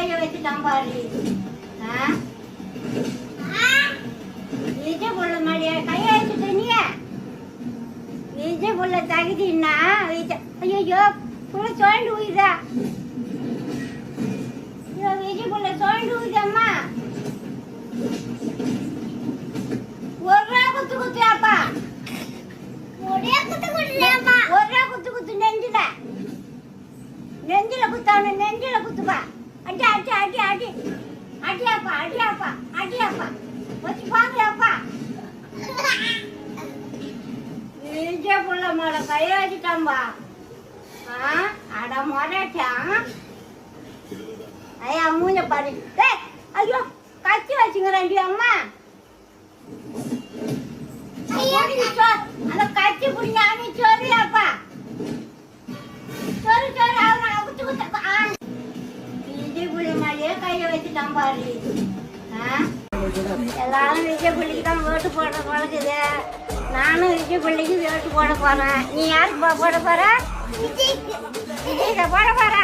கையை வச்சுட்டான் பாரு. விஜய் புள்ள மாதிரியா கையை வச்சுட்ட நீ? விஜய் புள்ள தகுதின்னா ஐயோ புள்ள சுழண்டு ஊயுதா? விஜய் புள்ள சுழண்டு ஊயுதம்மா. ஒரு ரூபா குத்து குத்துயாப்பா. ஒரே குத்து குத்துயாப்பா. ஒரு ரூபா குத்து குத்து நெஞ்சில நெஞ்சில குத்தானு நெஞ்சில குத்துப்பா. அடி அடி அடி அடி அடியாப்பா அடியாப்பா அடியாப்பா வச்சு பாக்கலாப்பா. விஜய் புள்ள மேல கையை வச்சுட்டாம்பா. அட மொரட்டான். ஐயா மூஞ்ச பாரு. ஐயோ கச்சி வச்சுங்கிறாண்டி அம்மா. அந்த கச்சி புடிங்க நீ சொல்றியாப்பா? சொல்லு சொல்லு. அவன் குத்து குத்து விஜய் புள்ள மாதிரியே கையை வச்சுட்டான் பாரு. எல்லாரும் விஜய் பிள்ளைக்கு தான் ஓட்டு போட பழகுது. நானும் விஜய் பிள்ளைக்கு ஓட்டு போட போறேன். நீ யாருக்கு போட போற? விஜய்க்கு போட போற.